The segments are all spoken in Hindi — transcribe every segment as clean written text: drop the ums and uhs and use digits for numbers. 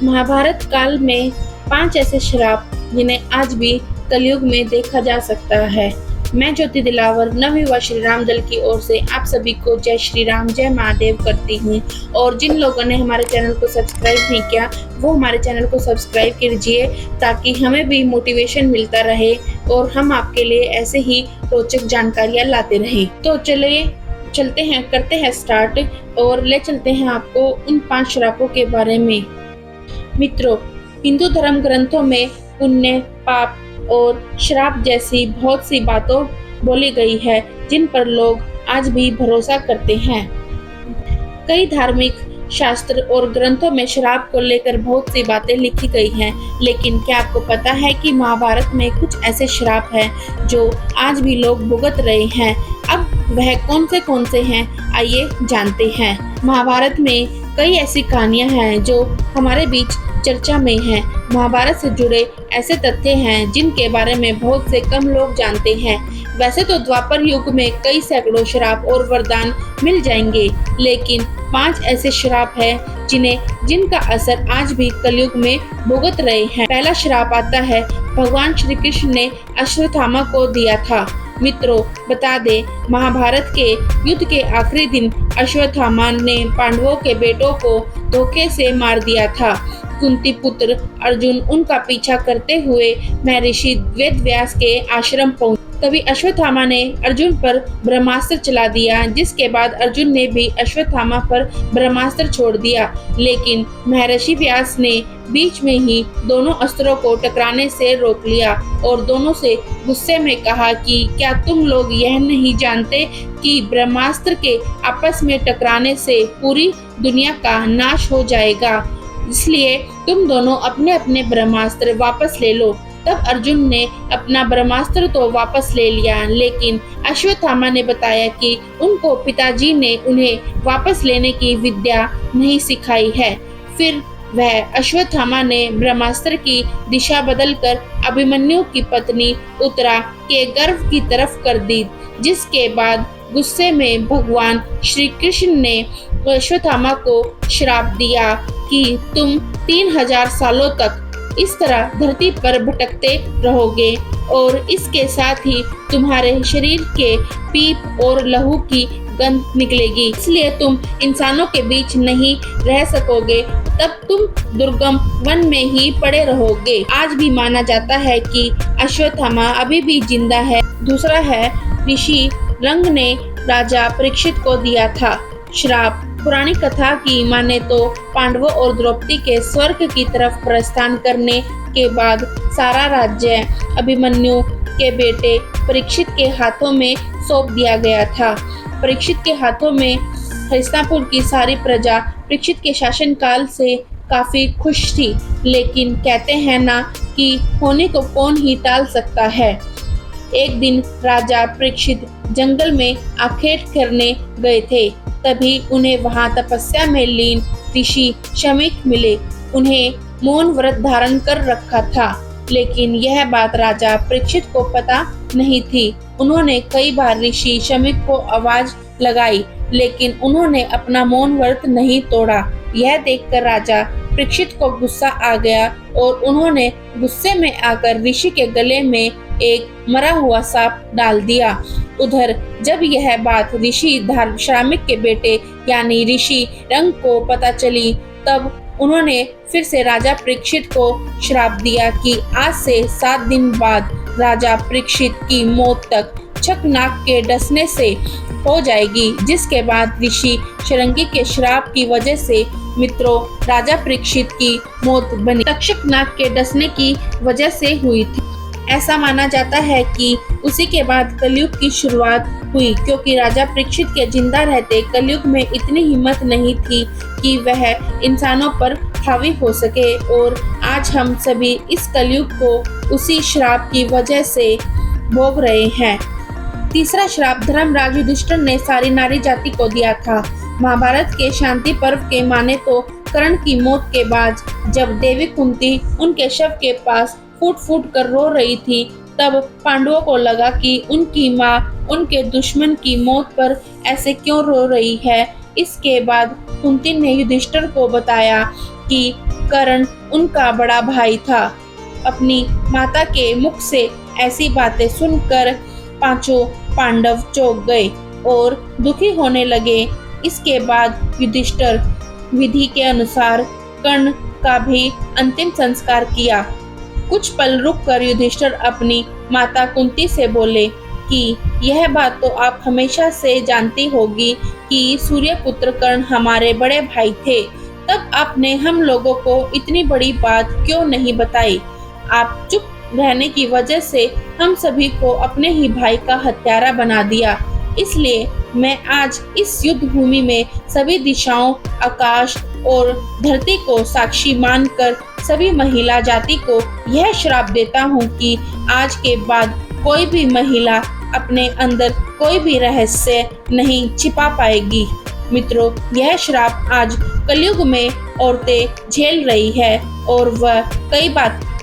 महाभारत काल में 5 ऐसे श्राप जिन्हें आज भी कलयुग में देखा जा सकता है। मैं ज्योति दिलावर नवयुवा श्री राम दल की ओर से आप सभी को जय श्री राम जय महादेव करती हूँ। और जिन लोगों ने हमारे चैनल को सब्सक्राइब नहीं किया वो हमारे चैनल को सब्सक्राइब कीजिए ताकि हमें भी मोटिवेशन मिलता रहे और हम आपके लिए ऐसे ही रोचक जानकारियाँ लाते रहें। तो चलिए चलते हैं, करते हैं स्टार्ट और ले चलते हैं आपको उन 5 श्रापों के बारे में। मित्रों, हिंदू धर्म ग्रंथों में पुण्य, पाप और श्राप जैसी बहुत सी बातों बोली गई है जिन पर लोग आज भी भरोसा करते हैं। कई धार्मिक शास्त्र और ग्रंथों में श्राप को लेकर बहुत सी बातें लिखी गई हैं, लेकिन क्या आपको पता है कि महाभारत में कुछ ऐसे श्राप हैं जो आज भी लोग भुगत रहे हैं। अब वह कौन से हैं, आइए जानते हैं। महाभारत में कई ऐसी कहानियां हैं जो हमारे बीच चर्चा में हैं। महाभारत से जुड़े ऐसे तथ्य हैं जिनके बारे में बहुत से कम लोग जानते हैं। वैसे तो द्वापर युग में कई सैकड़ों श्राप और वरदान मिल जाएंगे, लेकिन 5 ऐसे श्राप हैं जिनका असर आज भी कलयुग में भुगत रहे हैं। पहला श्राप आता है भगवान श्री कृष्ण ने अश्वत्थामा को दिया था। मित्रों, बता दें, महाभारत के युद्ध के आखिरी दिन अश्वत्थामा ने पांडवों के बेटों को धोखे से मार दिया था। कुंती पुत्र अर्जुन उनका पीछा करते हुए महर्षि वेदव्यास के आश्रम पहुंचे। तभी अश्वत्थामा ने अर्जुन पर ब्रह्मास्त्र चला दिया, जिसके बाद अर्जुन ने भी अश्वत्थामा पर ब्रह्मास्त्र छोड़ दिया, लेकिन महर्षि व्यास ने बीच में ही दोनों अस्त्रों को टकराने से रोक लिया और दोनों से गुस्से में कहा कि क्या तुम लोग यह नहीं जानते कि ब्रह्मास्त्र के आपस में टकराने से पूरी दुनिया का नाश हो जाएगा, इसलिए तुम दोनों अपने अपने ब्रह्मास्त्र वापस ले लो। तब अर्जुन ने अपना ब्रह्मास्त्र तो वापस ले लिया, लेकिन अश्वत्थामा ने बताया कि उनको पिताजी ने उन्हें वापस लेने की विद्या नहीं सिखाई है। फिर वह अश्वत्थामा ने ब्रह्मास्त्र की दिशा बदलकर अभिमन्यु की पत्नी उत्तरा के गर्भ की तरफ कर दी, जिसके बाद गुस्से में भगवान श्री कृष्ण ने अश्वत्थामा को श्राप दिया कि तुम 3000 सालों तक इस तरह धरती पर भटकते रहोगे और इसके साथ ही तुम्हारे शरीर के पीप और लहू की गंध निकलेगी, इसलिए तुम इंसानों के बीच नहीं रह सकोगे, तब तुम दुर्गम वन में ही पड़े रहोगे। आज भी माना जाता है कि अश्वत्थामा अभी भी जिंदा है। दूसरा है ऋषि रंग ने राजा परीक्षित को दिया था श्राप। पुरानी कथा की माने तो पांडवों और द्रौपदी के स्वर्ग की तरफ प्रस्थान करने के बाद सारा राज्य अभिमन्यु के बेटे परीक्षित के हाथों में सौंप दिया गया था। परीक्षित के हाथों में हस्तिनापुर की सारी प्रजा परीक्षित के शासनकाल से काफी खुश थी, लेकिन कहते हैं ना कि होने को कौन ही टाल सकता है। एक दिन राजा परीक्षित जंगल में आखेट करने गए थे, तभी उन्हें वहां तपस्या में लीन ऋषि शमीक मिले। उन्हें मौन व्रत धारण कर रखा था, लेकिन यह बात राजा परीक्षित को पता नहीं थी। उन्होंने कई बार ऋषि शमीक को आवाज लगाई, लेकिन उन्होंने अपना मौन व्रत नहीं तोड़ा। यह देखकर राजा परीक्षित को गुस्सा आ गया और उन्होंने गुस्से में आकर ऋषि के गले में एक मरा हुआ सांप डाल दिया। उधर जब यह बात ऋषि धार्मिक के बेटे यानी ऋषि रंग को पता चली, तब उन्होंने फिर से राजा परीक्षित को श्राप दिया कि आज से 7 दिन बाद राजा परीक्षित की मौत तक छकनाक के डसने से हो जाएगी, जिसके बाद ऋषि शृंगी के श्राप की वजह से मित्रों राजा परीक्षित की मौत बनी तक्षकनाग के डसने की वजह से हुई थी। ऐसा माना जाता है कि उसी के बाद कलयुग की शुरुआत हुई, क्योंकि राजा परीक्षित के जिंदा रहते कलयुग में इतनी हिम्मत नहीं थी कि वह इंसानों पर हावी हो सके, और आज हम सभी इस कलयुग को उसी श्राप की वजह से भोग रहे हैं। तीसरा श्राप धर्मराज युधिष्ठिर ने सारी नारी जाति को दिया था। महाभारत के शांति पर्व के माने तो कर्ण की मौत के बाद जब देवी कुंती उनके शव के पास फूट फूट कर रो रही थी, तब पांडवों को लगा कि उनकी माँ उनके दुश्मन की मौत पर ऐसे क्यों रो रही है। इसके बाद कुंती ने युधिष्ठिर को बताया कि कर्ण उनका बड़ा भाई था। अपनी माता के मुख से ऐसी बातें सुनकर पांचों पांडव चौंक गए और दुखी होने लगे। इसके बाद युधिष्ठिर विधि के अनुसार कर्ण का भी अंतिम संस्कार किया। कुछ पल रुककर युधिष्ठिर अपनी माता कुंती से बोले कि यह बात तो आप हमेशा से जानती होगी कि सूर्यपुत्र कर्ण हमारे बड़े भाई थे, तब आपने हम लोगों को इतनी बड़ी बात क्यों नहीं बताई? आप चुप रहने की वजह से हम सभी को अपने ही भाई का हत्यारा बना दिया। इसलिए मैं आज इस युद्ध भूमि में सभी दिशाओं, आकाश और धरती को साक्षी मानकर सभी महिला जाति को यह श्राप देता हूँ कि आज के बाद कोई भी महिला अपने अंदर कोई भी रहस्य नहीं छिपा पाएगी। मित्रों, यह श्राप आज कलयुग में औरतें झेल रही है और वह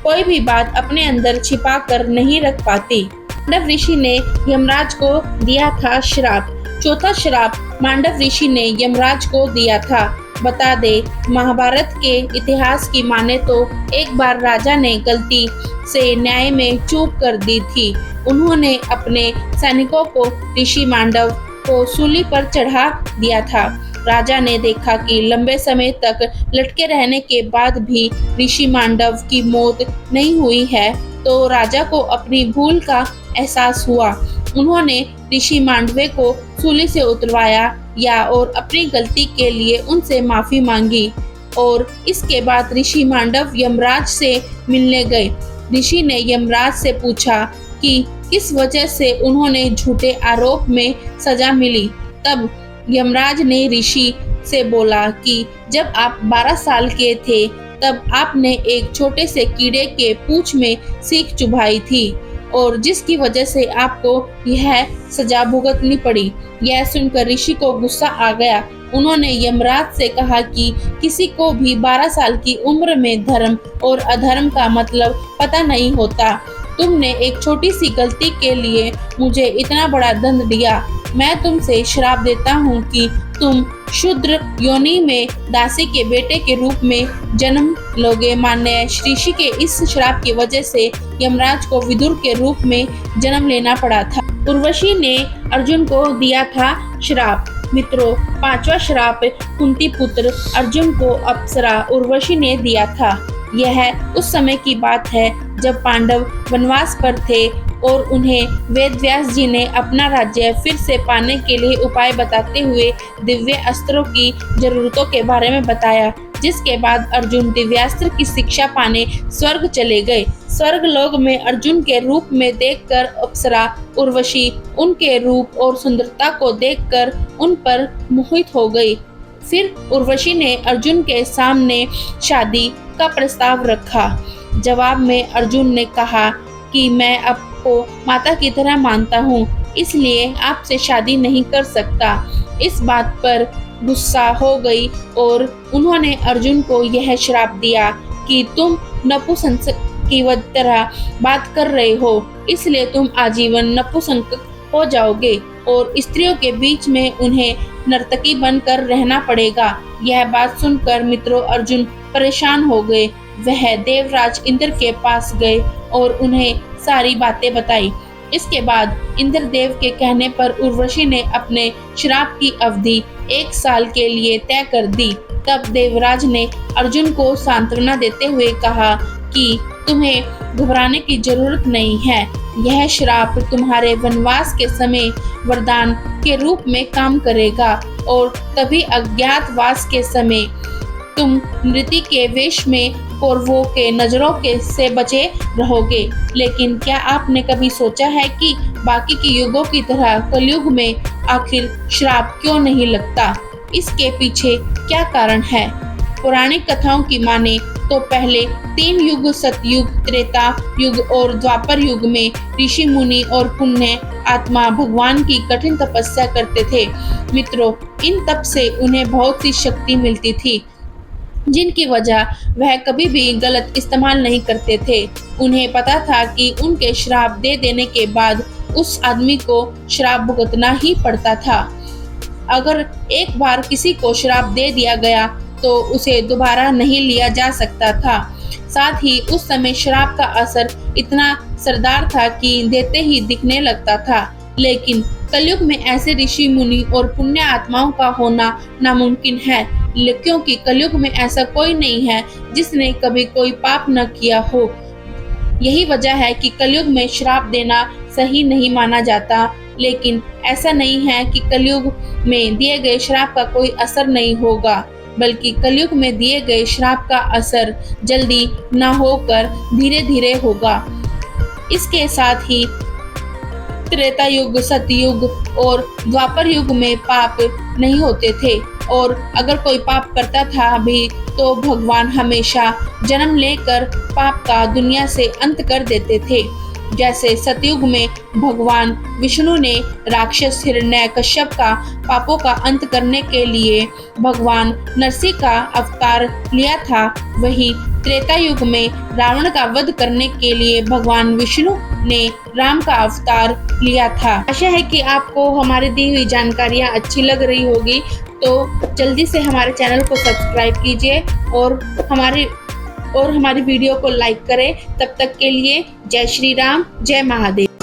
कोई भी बात अपने अंदर छिपा कर नहीं रख पाती। मांडव ऋषि ने यमराज को दिया था श्राप। चौथा श्राप मांडव ऋषि ने यमराज को दिया था। बता दे, महाभारत के इतिहास की माने तो एक बार राजा ने गलती से न्याय में चूक कर दी थी। उन्होंने अपने सैनिकों को ऋषि मांडव को सूली पर चढ़ा दिया था। राजा ने देखा कि लंबे समय तक लटके रहने के बाद भी ऋषि मांडव की मौत नहीं हुई है, तो राजा को अपनी भूल का एहसास हुआ। उन्होंने ऋषि मांडवे को सूली से उतरवाया और अपनी गलती के लिए उनसे माफी मांगी। और इसके बाद ऋषि मांडव यमराज से मिलने गए। ऋषि ने यमराज से पूछा कि किस वजह से उन्होंने झूठे आरोप में सजा मिली। तब यमराज ने ऋषि से बोला कि जब आप 12 साल के थे तब आपने एक छोटे से कीड़े के पूंछ में सीख चुभाई थी और जिसकी वजह से आपको यह सजा भुगतनी पड़ी। यह सुनकर ऋषि को गुस्सा आ गया। उन्होंने यमराज से कहा कि किसी को भी 12 साल की उम्र में धर्म और अधर्म का मतलब पता नहीं होता। तुमने एक छोटी सी गलती के लिए मुझे इतना बड़ा दंड दिया। मैं तुमसे श्राप देता हूँ कि तुम शूद्र योनि में दासी के बेटे के रूप में जन्म लोगे। मान्य ऋषि के इस श्राप की वजह से यमराज को विदुर के रूप में जन्म लेना पड़ा था। उर्वशी ने अर्जुन को दिया था श्राप। मित्रों, 5वां श्राप कुंती पुत्र अर्जुन को अप्सरा उर्वशी ने दिया था। यह उस समय की बात है जब पांडव वनवास पर थे और उन्हें वेद व्यास जी ने अपना राज्य फिर से पाने के लिए उपाय बताते हुए दिव्य अस्त्रों की जरूरतों के बारे में बताया, जिसके बाद अर्जुन दिव्यास्त्र की शिक्षा पाने स्वर्ग चले गए। स्वर्ग लोक में अर्जुन के रूप में देखकर अप्सरा उर्वशी उनके रूप और सुंदरता को देखकर उन पर मोहित हो गई। फिर उर्वशी ने अर्जुन के सामने शादी का प्रस्ताव रखा। जवाब में अर्जुन ने कहा कि मैं आपको माता की तरह मानता हूँ, इसलिए आपसे शादी नहीं कर सकता। इस बात पर गुस्सा हो गई और उन्होंने अर्जुन को यह श्राप दिया कि तुम नपुंसक की तरह बात कर रहे हो, इसलिए तुम आजीवन नपुंसक हो जाओगे और स्त्रियों के बीच में उन्हें नर्तकी बनकर रहना पड़ेगा। यह बात सुनकर मित्रों अर्जुन परेशान हो गए। वह देवराज इंद्र के पास गए और उन्हें सारी बातें बताई। इसके बाद इंद्रदेव के कहने पर उर्वशी ने अपने श्राप की अवधि 1 साल के लिए तय कर दी। तब देवराज ने अर्जुन को सांत्वना देते हुए कहा कि तुम्हें घबराने की जरूरत नहीं है। यह श्राप तुम्हारे वनवास के समय वरदान के रूप में काम करेगा और तभी अज्ञातवास के समय तुम नृत्य के वेश में कौरवों के नजरों के से बचे रहोगे। लेकिन क्या आपने कभी सोचा है कि बाकी के युगों की तरह कलयुग में आखिर श्राप क्यों नहीं लगता? इसके पीछे क्या कारण है? पौराणिक कथाओं की माने तो पहले 3 युग सतयुग, त्रेता युग और द्वापर युग में ऋषि मुनि और पुण्य आत्मा भगवान की कठिन तपस्या करते थे। मित्रों, इन तप से उन्हें बहुत सी शक्ति मिलती थी, जिनकी वजह वह कभी भी गलत इस्तेमाल नहीं करते थे। उन्हें पता था कि उनके श्राप दे देने के बाद उस आदमी को श्राप भुगतना ही पड़ता था। अगर एक बार किसी को श्राप दे दिया गया तो उसे दोबारा नहीं लिया जा सकता था। साथ ही उस समय श्राप का असर इतना सरदार था कि देते ही दिखने लगता था। लेकिन कलयुग में ऐसे ऋषि मुनि और पुण्य आत्माओं का होना नामुमकिन है, क्योंकि कलयुग में ऐसा कोई नहीं है जिसने कभी कोई पाप न किया हो। यही वजह है कि कलयुग में श्राप देना सही नहीं माना जाता। लेकिन ऐसा नहीं है कि कलयुग में दिए गए श्राप का कोई असर नहीं होगा, बल्कि कलयुग में दिए गए श्राप का असर जल्दी न होकर धीरे धीरे होगा। इसके साथ ही त्रेता युग, सतयुग और द्वापर युग में पाप नहीं होते थे, और अगर कोई पाप करता था भी तो भगवान हमेशा जन्म लेकर पाप का दुनिया से अंत कर देते थे। जैसे सतयुग में भगवान विष्णु ने राक्षस हिरण्यकश्यप का पापों का अंत करने के लिए भगवान नरसिंह का अवतार लिया था, वहीं त्रेता युग में रावण का वध करने के लिए भगवान विष्णु ने राम का अवतार लिया था। आशा है कि आपको हमारी दी हुई जानकारियाँ अच्छी लग रही होगी, तो जल्दी से हमारे चैनल को सब्सक्राइब कीजिए और हमारी वीडियो को लाइक करें। तब तक के लिए जय श्री राम, जय महादेव।